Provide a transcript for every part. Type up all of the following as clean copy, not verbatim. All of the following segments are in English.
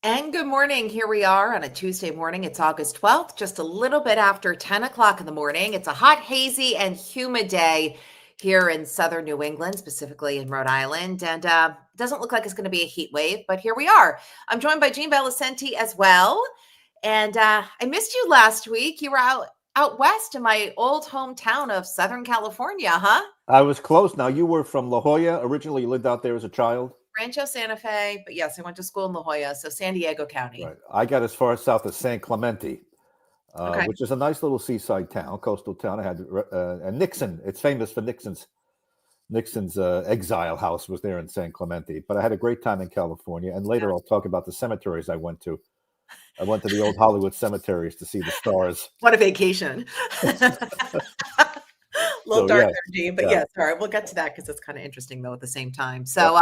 And good morning. Here we are on a Tuesday morning. It's August 12th, just a little bit after 10 o'clock in the morning. It's a hot, hazy, and humid day here in southern New England, specifically in Rhode Island. And it doesn't look like it's going to be a heat wave, but here we are. I'm joined by Jean Valicenti as well. And I missed you last week. You were out west in my old hometown of Southern California, huh? I was close. Now, you were from La Jolla. Originally, you lived out there as a child. Rancho Santa Fe, but yes, I went to school in La Jolla, so San Diego County. Right. I got as far south as San Clemente, Okay. which is a nice little seaside town, coastal town. I had and Nixon. It's famous for Nixon's exile house was there in San Clemente. But I had a great time in California, and later I'll talk about the cemeteries I went to. I went to the old Hollywood cemeteries to see the stars. What a vacation. A little dark energy, but yes, all right, we'll get to that because it's kind of interesting though at the same time. So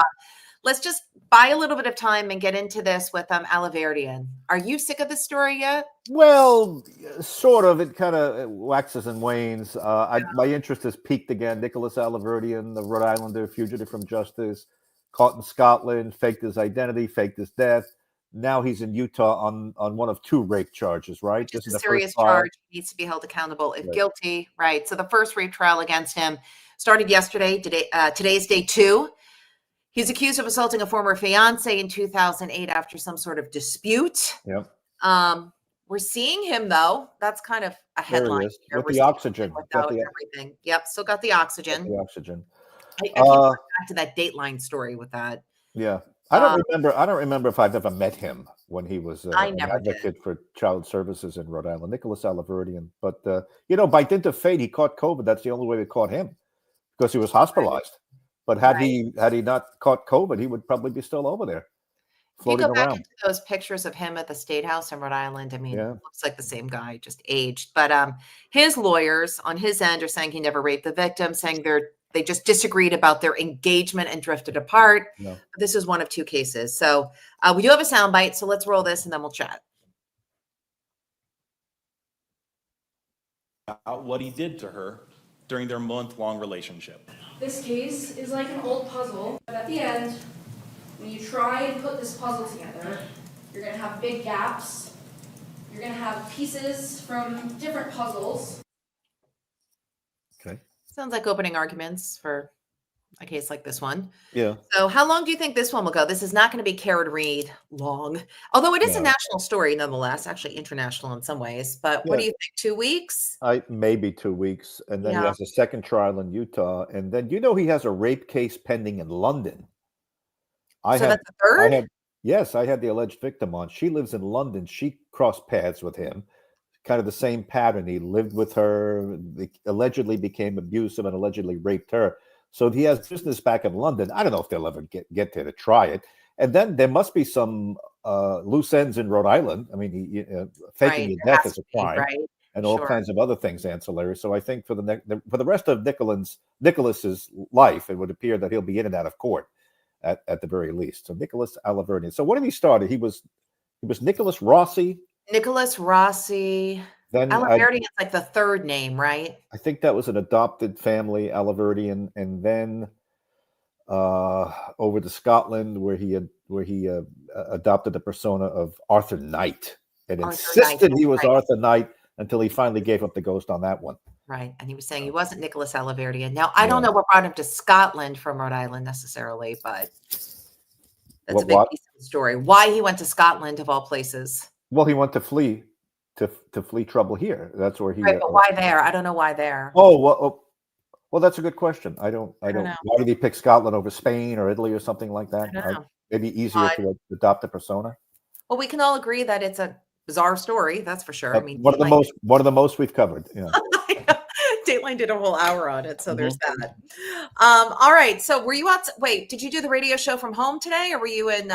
let's just buy a little bit of time and get into this with Aliverdian. Are you sick of this story yet? Well, sort of. It kind of waxes and wanes. My interest has peaked again. Nicholas Aliverdian, the Rhode Islander, fugitive from justice, caught in Scotland, faked his identity, faked his death. Now he's in Utah on one of two rape charges, right? This is a serious charge. He needs to be held accountable if guilty, right? So the first rape trial against him started yesterday. Today's day 2. He's accused of assaulting a former fiance in 2008 after some sort of dispute. Yep. We're seeing him though. That's kind of a headline. With the oxygen. Without everything. Yep. Still got the oxygen. The oxygen. I keep going back to that Dateline story with that. Yeah. I don't remember if I've ever met him when he was an advocate for child services in Rhode Island, Nicholas Aliverdian. But by dint of fate, he caught COVID. That's the only way we caught him because he was hospitalized. But had he not caught COVID, he would probably be still over there floating around. If you go back into those pictures of him at the State House in Rhode Island, I mean, it looks like the same guy, just aged. But his lawyers on his end are saying he never raped the victim, saying they just disagreed about their engagement and drifted apart. No. This is one of 2 cases. So we do have a soundbite, so let's roll this and then we'll chat. What he did to her during their month-long relationship. This case is like an old puzzle, but at the end, when you try and put this puzzle together, you're going to have big gaps. You're going to have pieces from different puzzles. Okay. Sounds like opening arguments for a case like this one. Yeah. So how long do you think this one will go? This is not going to be Kara Reed long, although it is a national story nonetheless, actually international in some ways. But what do you think? 2 weeks? Maybe 2 weeks. And then he has a second trial in Utah. And then, he has a rape case pending in London. That's the third? Yes, I had the alleged victim on. She lives in London. She crossed paths with him. Kind of the same pattern. He lived with her, allegedly became abusive and allegedly raped her. So he has business back in London. I don't know if they'll ever get there to try it. And then there must be some loose ends in Rhode Island. I mean, faking your death is a crime, and all kinds of other things ancillary. So I think for the rest of Nicholas's life, it would appear that he'll be in and out of court at the very least. So Nicholas Aliverdian. So when did he start? He was Nicholas Rossi. Nicholas Rossi. Then Aliverdian is like the third name, right? I think that was an adopted family, Aliverdian, and then over to Scotland, where he adopted the persona of Arthur Knight and insisted he was Arthur Knight until he finally gave up the ghost on that one. Right, and he was saying he wasn't Nicholas Aliverdian. Now I don't know what brought him to Scotland from Rhode Island necessarily, but that's a big piece of the story. Why he went to Scotland of all places? Well, he went to flee. To flee trouble here. That's where he. Right, but why there? I don't know why there. Oh well, that's a good question. I don't know. Why did he pick Scotland over Spain or Italy or something like that? I don't know. Maybe easier to adopt a persona. Well, we can all agree that it's a bizarre story. That's for sure. I mean, one of the most we've covered. Yeah. Dateline did a whole hour on it, so there's that. All right. So were you out? Wait, did you do the radio show from home today, or were you in?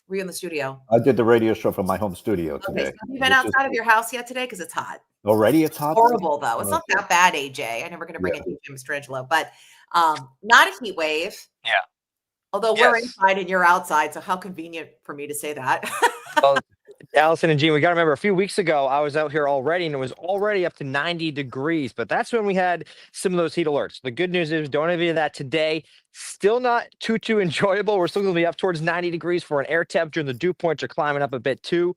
Were you in the studio? I did the radio show from my home studio today. Okay, so have you been outside of your house yet today? Because it's hot. Already it's hot? Horrible, though. It's not that bad, AJ. I'm never going to bring in AJ Mastrangelo, but not a heat wave. Yeah. Although we're inside and you're outside, so how convenient for me to say that. Well, Allison and Gene, we got to remember a few weeks ago, I was out here already and it was already up to 90 degrees, but that's when we had some of those heat alerts. The good news is don't have any of that today. Still not too enjoyable. We're still going to be up towards 90 degrees for an air temperature, and the dew points are climbing up a bit too.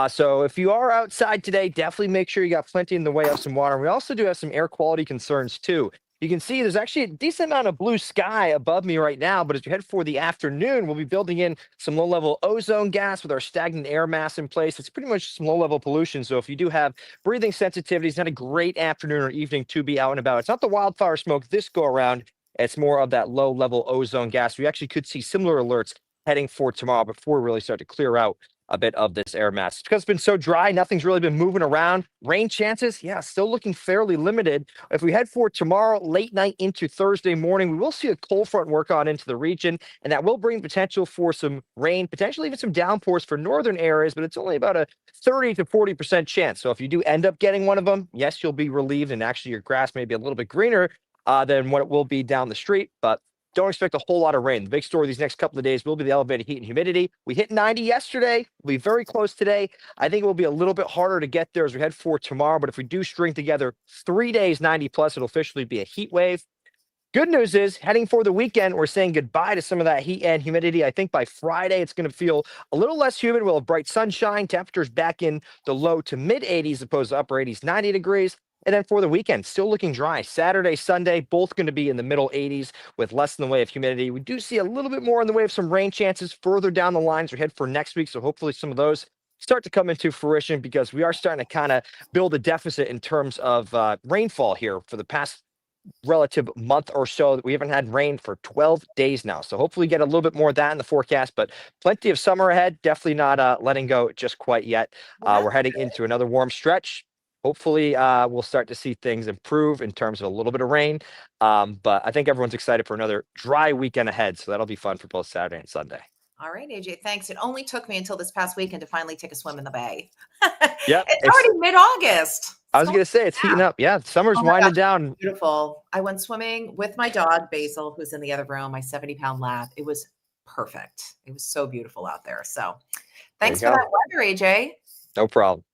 So if you are outside today, definitely make sure you got plenty in the way of some water. We also do have some air quality concerns too. You can see there's actually a decent amount of blue sky above me right now, but as you head for the afternoon, we'll be building in some low-level ozone gas with our stagnant air mass in place. It's pretty much some low-level pollution. So if you do have breathing sensitivities, it's not a great afternoon or evening to be out and about. It's not the wildfire smoke this go around. It's more of that low-level ozone gas. We actually could see similar alerts heading for tomorrow before we really start to clear out a bit of this air mass. It's because it's been so dry, nothing's really been moving around. Rain chances, yeah, still looking fairly limited. If we head for tomorrow, late night into Thursday morning, we will see a cold front work on into the region, and that will bring potential for some rain, potentially even some downpours for northern areas, but it's only about a 30 to 40% chance. So if you do end up getting one of them, yes, you'll be relieved, and actually your grass may be a little bit greener than what it will be down the street, but don't expect a whole lot of rain. The big story these next couple of days will be the elevated heat and humidity. We hit 90 yesterday. We'll be very close today. I think it will be a little bit harder to get there as we head for tomorrow. But if we do string together 3 days, 90 plus, it'll officially be a heat wave. Good news is heading for the weekend, we're saying goodbye to some of that heat and humidity. I think by Friday, it's going to feel a little less humid. We'll have bright sunshine, temperatures back in the low to mid 80s, opposed to upper 80s, 90 degrees. And then for the weekend, still looking dry. Saturday, Sunday, both going to be in the middle 80s with less in the way of humidity. We do see a little bit more in the way of some rain chances further down the lines we head for next week. So hopefully some of those start to come into fruition because we are starting to kind of build a deficit in terms of rainfall here for the past relative month or so. We haven't had rain for 12 days now. So hopefully get a little bit more of that in the forecast, but plenty of summer ahead. Definitely not letting go just quite yet. We're heading into another warm stretch. Hopefully we'll start to see things improve in terms of a little bit of rain. But I think everyone's excited for another dry weekend ahead. So that'll be fun for both Saturday and Sunday. All right, AJ, thanks. It only took me until this past weekend to finally take a swim in the bay. Yeah, it's already mid-August. I was going to say it's heating up. Yeah, summer's winding down. Beautiful. I went swimming with my dog, Basil, who's in the other room, my 70-pound lab. It was perfect. It was so beautiful out there. So thanks for that weather, AJ. No problem.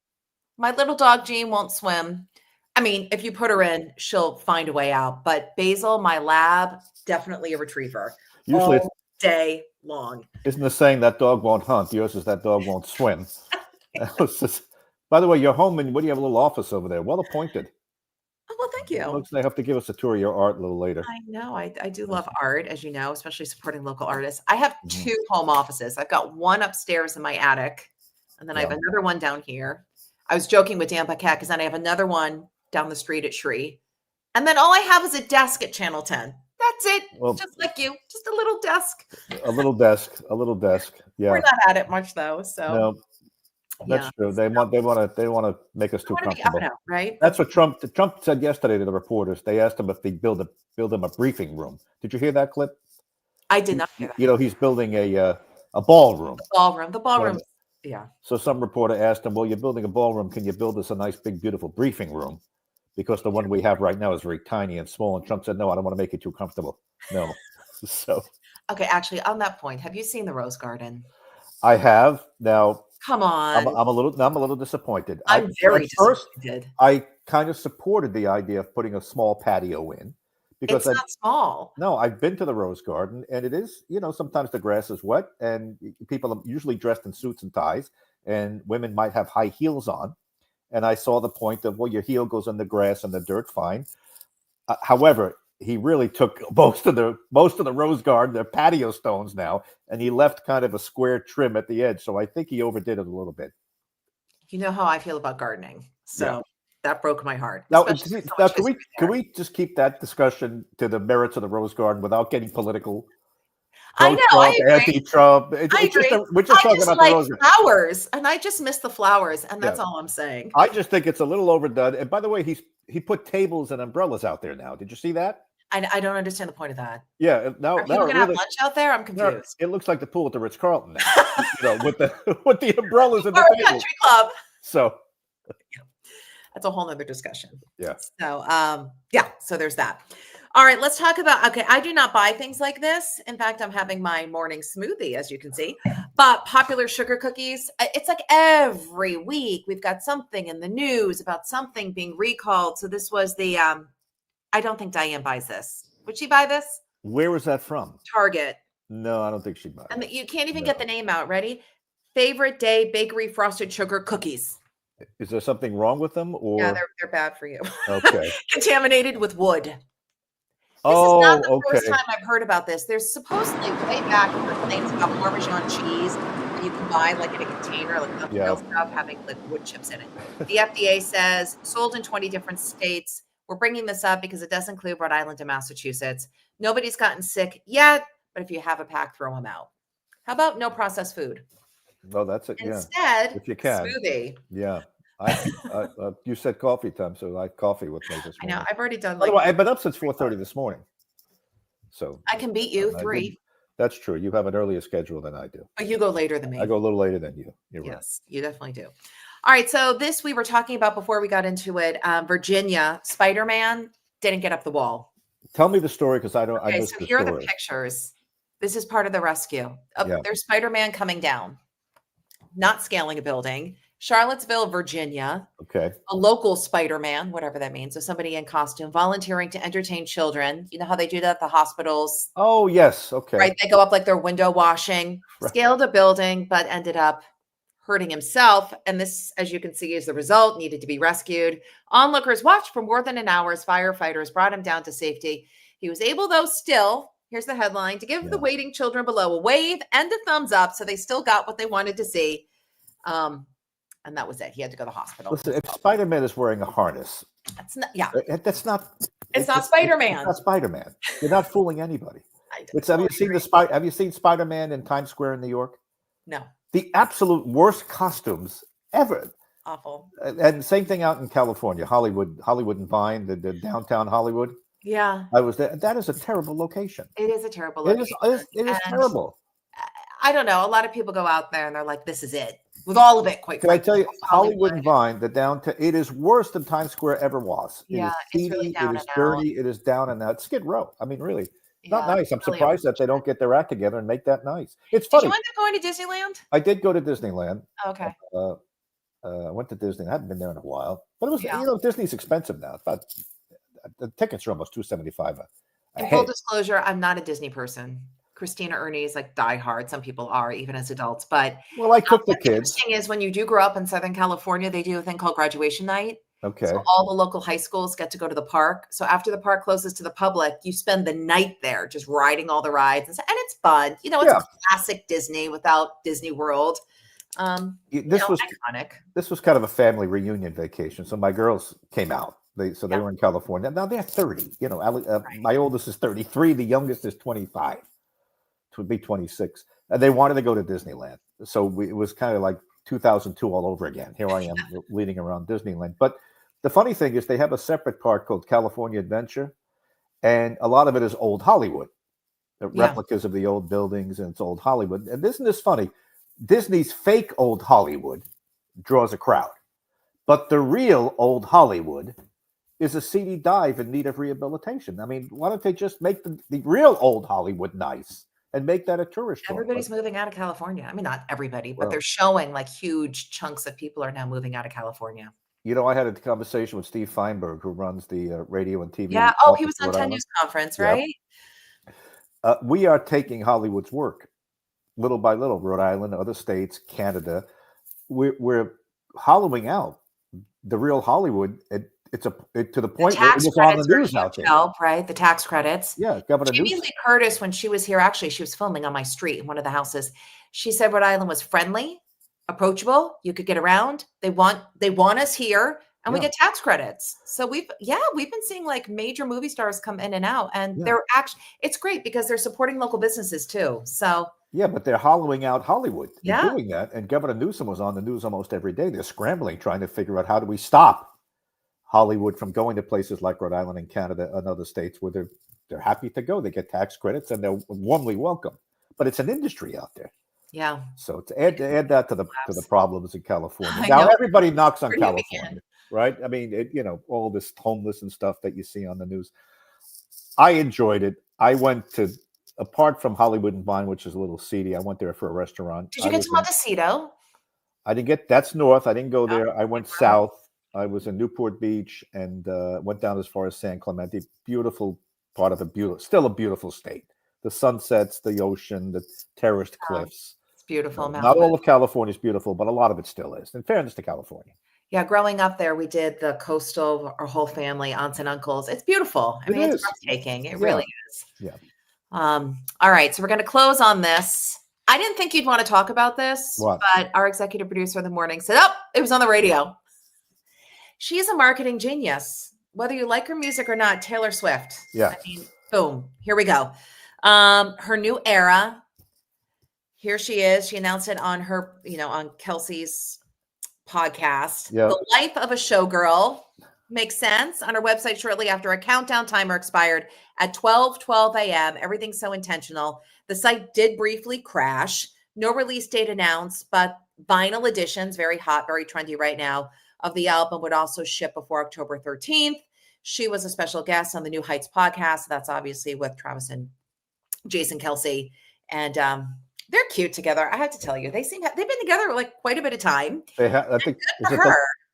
My little dog, Jean, won't swim. I mean, if you put her in, she'll find a way out. But Basil, my lab, definitely a retriever. Usually all day long. Isn't the saying that dog won't hunt? Yours is that dog won't swim. By the way, you're home and what do you have a little office over there? Well appointed. Oh, well, thank you. Looks like they have to give us a tour of your art a little later. I know. I do love art, as you know, especially supporting local artists. I have two home offices. I've got one upstairs in my attic, and then I have another one down here. I was joking with Dan Paquette because then I have another one down the street at Shree. And then all I have is a desk at Channel 10. That's it. Well, just like you. Just a little desk. A little desk. A little desk. Yeah. We're not at it much though. So no, that's true. They want to make us too comfortable. Out, right? That's what Trump said yesterday to the reporters. They asked him if they build him a briefing room. Did you hear that clip? I did not hear that. You know, he's building a ballroom. The ballroom. Yeah. So some reporter asked him, well, you're building a ballroom. Can you build us a nice, big, beautiful briefing room? Because the one we have right now is very tiny and small. And Trump said, no, I don't want to make it too comfortable. No. So. Okay. Actually, on that point, have you seen the Rose Garden? I have. Now. Come on. I'm a little disappointed. I'm very disappointed. I kind of supported the idea of putting a small patio in. Because it's not small. No, I've been to the Rose Garden, and it is, sometimes the grass is wet, and people are usually dressed in suits and ties, and women might have high heels on. And I saw the point of, well, your heel goes in the grass and the dirt, fine. However, he really took most of the Rose Garden, the patio stones now, and he left kind of a square trim at the edge. So I think he overdid it a little bit. You know how I feel about gardening, so. Yeah. That broke my heart. Now, can we just keep that discussion to the merits of the Rose Garden without getting political? I know. I agree. Anti-Trump. I agree. We're just talking about the Rose Garden. Flowers, and I just miss the flowers, and that's all I'm saying. I just think it's a little overdone. And by the way, he put tables and umbrellas out there now. Did you see that? I don't understand the point of that. Yeah. Now, are people gonna have lunch out there? I'm confused. It looks like the pool at the Ritz-Carlton now. with the umbrellas and the tables. Country club. So. That's a whole nother discussion. Yeah. So, so there's that. All right, let's talk about, okay, I do not buy things like this. In fact, I'm having my morning smoothie, as you can see. But popular sugar cookies, it's like every week we've got something in the news about something being recalled. So this was the, I don't think Diane buys this. Would she buy this? Where was that from? Target. No, I don't think she'd buy And it. you can't even No. get the name out. Ready? Favorite day bakery frosted sugar cookies. Is there something wrong with them, or Yeah, they're bad for you. okay? Contaminated with wood. This Oh, is not the okay. first time I've heard about this. There's supposedly way back there were claims about Parmesan cheese that you can buy like in a container, like the real stuff, having like wood chips in it. The FDA says sold in 20 different states. We're bringing this up because it does include Rhode Island and Massachusetts. Nobody's gotten sick yet, but if you have a pack, throw them out. How about no processed food? Well, that's it. Yeah, Instead, if you can. smoothie. Yeah. You said coffee time, so I had coffee with me this I morning. know. I've already done By the like, way, I've been up since 4:30 this morning. So I can beat you I 3, didn't- that's true. You have an earlier schedule than I do. but you go later than me. I go a little later than you. You're Yes, you definitely do. All right. So this we were talking about before we got into it. Virginia, Spider-Man didn't get up the wall. right. Tell me the story because I don't. I Okay, missed so the here are the story. pictures. This is part of the rescue. Yeah. There's Spider-Man coming down, not scaling a building. Charlottesville, Virginia, Okay. a local Spider-Man, whatever that means. So somebody in costume volunteering to entertain children. You know how they do that at the hospitals, Oh yes. Okay. right? They go up like they're window washing, Right. scaled a building, but ended up hurting himself. And this, as you can see, is the result, needed to be rescued. Onlookers watched for more than an hour as firefighters brought him down to safety. He was able, though, still, here's the headline, to give the Yeah. waiting children below a wave and a thumbs up. So they still got what they wanted to see. And that was it. He had to go to the hospital. Listen, if Spider-Man is wearing a harness, That's not, yeah, that's not. it's not Spider-Man. It's not Spider-Man. You're not fooling anybody. I Have you seen Have you seen Spider-Man in Times Square in New York? No, The absolute worst costumes ever. awful. And same thing out in California, Hollywood and Vine, the downtown Hollywood. Yeah, I was there. That is a terrible location. it is a terrible It location. is. It is And terrible. I don't know. A lot of people go out there and they're like, this is it. With all of it, quite Can I frankly. tell you, Hollywood and Vine, the downtown, it is worse than Times Square ever was. Yeah, it is it's really seedy, down it is and out. dirty, it is down and out. Skid Row. I mean, really, not Yeah, nice. I'm really surprised that they don't get their act together and make that nice. It's Did funny. you end up going to Disneyland? I did go to Disneyland. Okay. I went to Disney. I haven't been there in a while, but it was Yeah. Disney's expensive now. It's about the tickets are almost $275 a In full head. disclosure, I'm not a Disney person. Christina Ernie is like diehard. Some people are, even as adults. But Well, I took the what's kids. interesting is when you do grow up in Southern California, they do a thing called graduation night. Okay. So all the local high schools get to go to the park. So after the park closes to the public, you spend the night there just riding all the rides. And it's fun. You know, it's Yeah. classic Disney without Disney World. This was iconic. This was kind of a family reunion vacation. So my girls came out. They Yeah. were in California. Now they're 30. Right. My oldest is 33. The youngest is 25. It would be 26. And they wanted to go to Disneyland. So it was kind of like 2002 all over again. Here I am leading around Disneyland. But the funny thing is they have a separate park called California Adventure. And a lot of it is old Hollywood. Replicas of the old buildings, and it's old Hollywood. And isn't this funny? Disney's fake old Hollywood draws a crowd. But the real old Hollywood is a seedy dive in need of rehabilitation. I mean, why don't they just make the real old Hollywood nice and make that a tourist draw? Everybody's moving out of California. I mean, not everybody, but Well- they're showing like huge chunks of people are now moving out of California. I had a conversation with Steve Feinberg, who runs the radio and TV. Yeah. Oh, he office was in on Rhode 10 Island. News Conference, Yep. right? We are taking Hollywood's work little by little, Rhode Island, other states, Canada. We're hollowing out the real Hollywood. To the point where it Tax was on the credits are news a out huge there. help, right? The tax credits. Yeah, Governor Jamie Newsom. Lee Curtis, when she was here, actually, she was filming on my street in one of the houses. She said Rhode Island was friendly, approachable. You could get around. They want us here, and we Yeah. get tax credits. So we've been seeing like major movie stars come in and out, and Yeah. they're actually, it's great because they're supporting local businesses too. So Yeah, but they're hollowing out Hollywood. They're Yeah. doing that. And Governor Newsom was on the news almost every day. They're scrambling, trying to figure out how do we stop Hollywood from going to places like Rhode Island and Canada and other states where they're happy to go. They get tax credits and they're warmly welcome. But it's an industry out there. yeah, So to add that to the problems in California. I Now know. everybody knocks on Where do you California, right? I mean, all this homeless and stuff that you see on the news. I enjoyed it. I went to, apart from Hollywood and Vine, which is a little seedy, I went there for a restaurant. Did you get to Montecito? I didn't get, that's north. I didn't go there. I went wow. south. I was in Newport Beach and went down as far as San Clemente. Beautiful part of still a beautiful state. The sunsets, the ocean, the terraced cliffs. It's beautiful. Not all of California is beautiful, but a lot of it still is. In fairness to California. Yeah, growing up there, we did the coastal, our whole family, aunts and uncles. It's beautiful. I mean, it's breathtaking. It really is. Yeah. All right, so we're going to close on this. I didn't think you'd want to talk about this, What? but our executive producer in the morning said, "Oh, it was on the radio." She's a marketing genius. Whether you like her music or not, Taylor Swift. Yeah. I mean, boom, here we go. Her new era. Here she is. She announced it on her, on Kelsey's podcast. Yeah. The Life of a Showgirl makes sense. On her website shortly after a countdown timer expired at 12:12 a.m. Everything's so intentional. The site did briefly crash. No release date announced, but vinyl editions, very hot, very trendy right now, of the album would also ship before October 13th. She was a special guest on the New Heights podcast. That's obviously with Travis and Jason Kelsey. And they're cute together. I have to tell you, they've been together like quite a bit of time. I think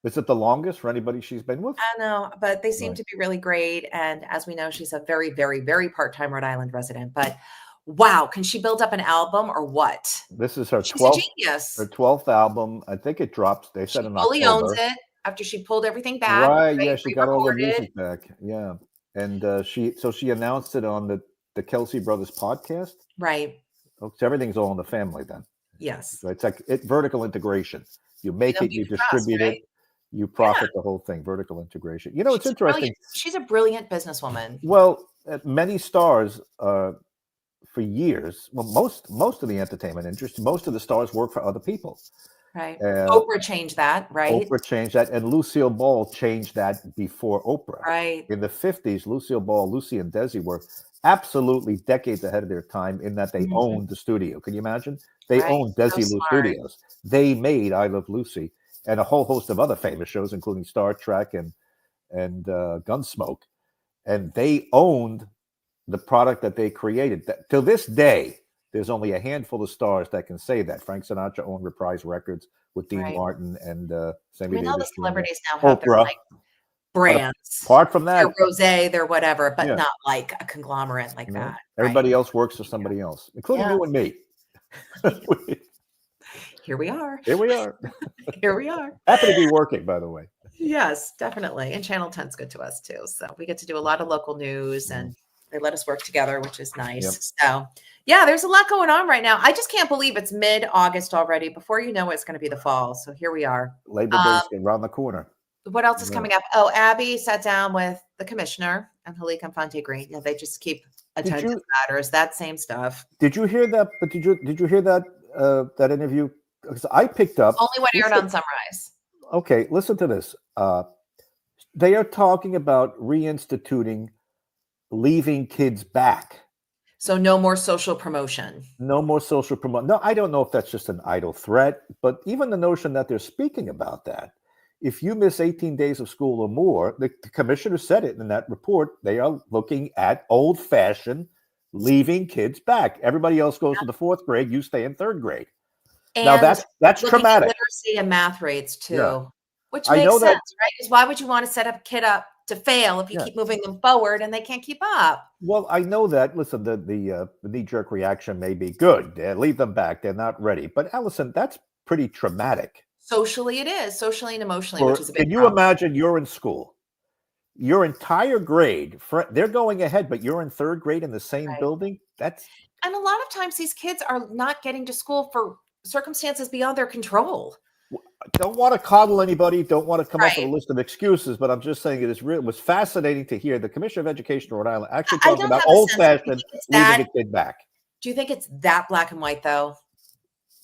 is it the longest for anybody she's been with? I know, but they seem to be really great. And as we know, she's a very, very, very part-time Rhode Island resident. But wow, can she build up an album or what? This is her She's 12th, a genius. her 12th album. I think it drops. They said She in fully October. owns it after she pulled everything back. Right. Yeah, she got all the re-recorded. music back. Yeah, and she announced it on the Kelsey Brothers podcast. Right. So everything's all in the family then. Yes. So it's like vertical integration. You make it, you trust, distribute right? it, you profit the whole thing. Vertical integration. It's She's interesting. She's a brilliant businesswoman. Well, many stars for years. Well, most of the entertainment industry, most of the stars work for other people. Right. Oprah changed that, right? Oprah changed that, and Lucille Ball changed that before Oprah. Right. In the 50s, Lucille Ball, Lucy and Desi were absolutely decades ahead of their time in that they owned the studio. Can you imagine? They owned Desi Lu Studios. They made I Love Lucy and a whole host of other famous shows, including Star Trek and Gunsmoke. And they owned the product that they created. Till this day, there's only a handful of stars that can say that. Frank Sinatra owned Reprise Records with Dean Martin and Sammy Davis. All the celebrities now have their brands. Apart from that, they're rosé, they're whatever, but not like a conglomerate like that. Everybody else works for somebody else, including you and me. Here we are. Here we are. Here we are. Happy to be working, by the way. Yes, definitely. And Channel 10's good to us too. So we get to do a lot of local news and they let us work together, which is nice. Yep. So yeah, there's a lot going on right now. I just can't believe it's mid-August already. Before you know it, it's going to be the fall. So here we are. Labor Day around the corner. What else is coming up? Oh, Abby sat down with the commissioner and Halik Infante Green. Yeah, they just keep attendance matters, that same stuff. Did you hear that? But did you hear that that interview? Because I picked up only when aired on Sunrise. Okay, listen to this. They are talking about reinstituting leaving kids back. So no more social promotion. No more social promotion. No, I don't know if that's just an idle threat, but even the notion that they're speaking about that. If you miss 18 days of school or more, the commissioner said it in that report, they are looking at old-fashioned leaving kids back. Everybody else goes to the fourth grade, you stay in third grade. And now that's traumatic. Literacy and math rates too, which I makes know sense, that, right? Because why would you want to set a kid up to fail if you keep moving them forward and they can't keep up? Well, I know that. Listen, the knee-jerk reaction may be good. Leave them back. They're not ready. But Alison, that's pretty traumatic. Socially, it is. Socially and emotionally, which is a big Can you problem. imagine you're in school? Your entire grade, they're going ahead, but you're in third grade in the same building? And a lot of times these kids are not getting to school for circumstances beyond their control. Don't want to coddle anybody, don't want to come up with a list of excuses, but I'm just saying it was fascinating to hear the Commissioner of Education of Rhode Island actually talking about old-fashioned leaving a kid back. Do you think it's that black and white, though?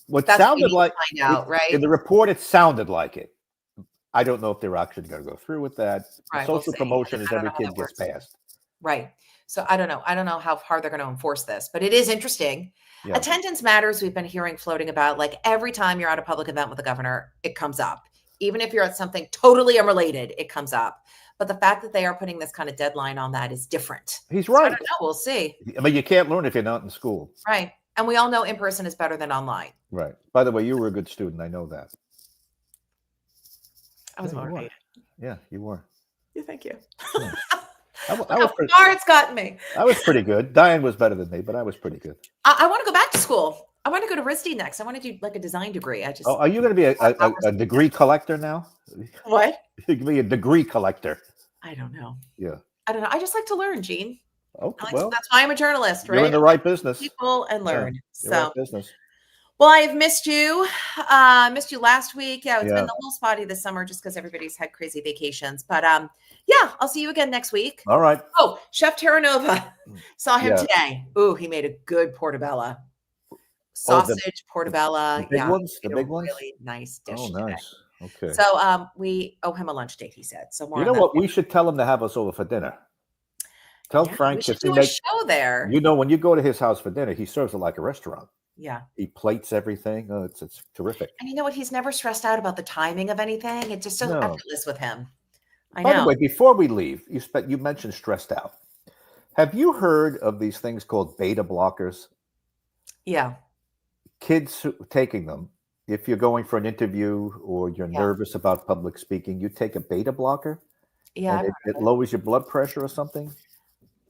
What sounded like, right? In the report, it sounded like it. I don't know if they're actually going to go through with that. Right, Social promotion is every kid gets passed. Right. So I don't know. I don't know how hard they're going to enforce this, but it is interesting. Yeah. Attendance matters. We've been hearing floating about, like, every time you're at a public event with the governor, it comes up. Even if you're at something totally unrelated, it comes up. But the fact that they are putting this kind of deadline on that is different. He's So I right. don't know. We'll see. I mean, you can't learn if you're not in school. Right. And we all know in person is better than online. Right. By the way, you were a good student. I know that. I was Yeah, you were. motivated. Yeah, you were. Yeah, thank you. Yeah. I Look was how pretty, far it's gotten me. I was pretty good. Diane was better than me, but I was pretty good. I want to go back to school. I want to go to RISD next. I want to do like a design degree. I just Oh, are you going to be a degree collector now? what? You can be a degree collector. I don't know. Yeah. I don't know. I just like to learn, Gene. Okay. That's Well, why I'm a journalist, right? you're in the right business. People and Yeah, learn. You're So right business. well, I've missed you. Missed you last week. Yeah, it's Yeah. been a little spotty this summer just because everybody's had crazy vacations. But yeah, I'll see you again next week. All right. Oh, Chef Terranova. Saw him Yeah. today. Ooh, he made a good portabella. Sausage portabella. The big Yeah, ones? The made a big ones? really nice dish Oh, today. nice. Okay. So we owe him a lunch date, he said. So more You on know that what? We should tell him to have us over for dinner. Tell Yeah, Frank we should if he do a makes. show there. You know, when you go to his house for dinner, he serves it like a restaurant. Yeah. He plates everything. Oh, it's terrific. And you know what? He's never stressed out about the timing of anything. It's just so No. effortless with him. I By know. the way, before we leave, you mentioned stressed out. Have you heard of these things called beta blockers? Yeah. Kids taking them. If you're going for an interview or you're Yeah. nervous about public speaking, you take a beta blocker. Yeah. And I've it heard of it. lowers your blood pressure or something.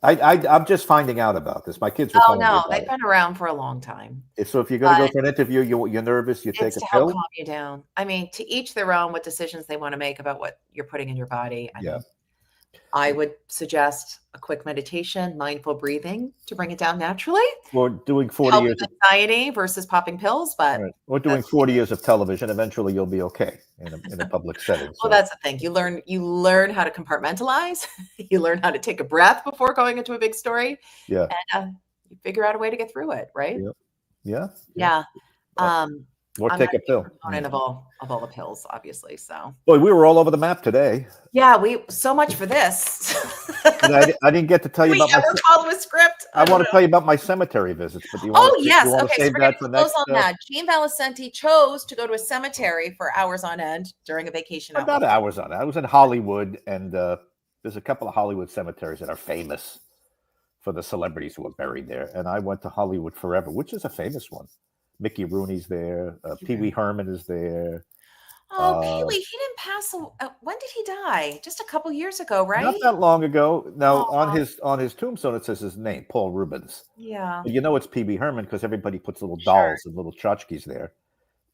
I'm just finding out about this. My kids were Oh telling me no, about they've it. been around for a long time. So if you're going to go But for an interview, you're nervous, you take it's a to help pill. calm you down. I mean, to each their own what decisions they want to make about what you're putting in your body. I Yeah. mean, I would suggest a quick meditation, mindful breathing to bring it down naturally. Or doing 40 Help years. with anxiety versus popping pills, but Right. Or doing that's- 40 years of television. Eventually, you'll be okay in a public setting. well, So, that's the thing. You learn how to compartmentalize. You learn how to take a breath before going into a big story, yeah, and you figure out a way to get through it, right? Yeah. Yeah. Yeah. Or I'm take not a pill. proponent of all the pills, obviously. So Boy, we were all over the map today. yeah, we so much for this. And I didn't get to tell you we about my. ever follow a script? I don't want to know. tell you about my cemetery visits, but do you Oh want to, yes, you want okay. to So save we're going that to for close next? on that. Gene Valicenti chose to go to a cemetery for hours on end during a vacation. out Not west. hours on it. I was in Hollywood, and there's a couple of Hollywood cemeteries that are famous for the celebrities who are buried there. And I went to Hollywood Forever, which is a famous one. Mickey Rooney's there. Pee Wee Herman is there. Oh, Pee Wee, he didn't pass. When did he die? Just a couple years ago, right? Not that long ago. Now Oh. on his tombstone it says his name, Paul Rubens. Yeah. But you know it's Pee Wee Herman because everybody puts little Sure. dolls and little tchotchkes there.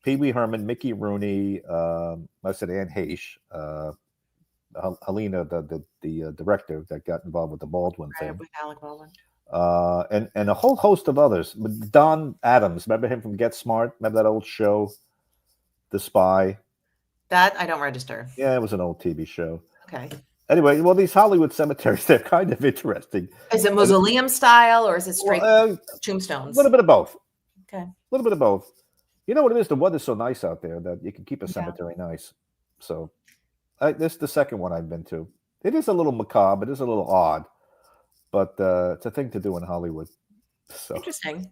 Pee Wee Herman, Mickey Rooney, I said Anne Heche, Helena, the director that got involved with the Baldwin Right, thing, with Alec Baldwin. and a whole host of others. Don Adams, remember him from Get Smart? Remember that old show, The Spy? That I don't register. Yeah, it was an old TV show. Okay. Anyway, well, these Hollywood cemeteries, they're kind of interesting. Is it mausoleum style or is it straight A tombstones? little bit of both. Okay. A little bit of both. You know what it is? The weather's so nice out there that you can keep a Yeah. cemetery nice. So this is the second one I've been to. It is a little macabre. It is a little odd, but it's a thing to do in Hollywood. So Interesting.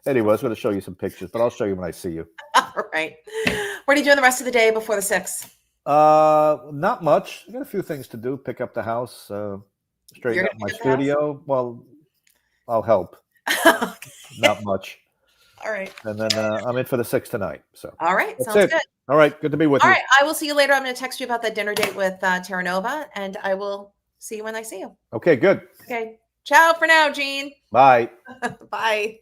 anyway, I was going to show you some pictures, but I'll show you when I see you. All right. What are you doing the rest of the day before the 6th? Not much. I got a few things to do. Pick up the house, straighten You're up gonna my pick up the house? studio. Well, I'll help. Okay. Not much. All right. And then I'm in for the 6th tonight. So All right. That's Sounds it. good. all right, good to be with All you. right. I will see you later. I'm going to text you about that dinner date with Terranova, and I will see you when I see you. Okay, good. Okay. Ciao for now, Gene. Bye. Bye.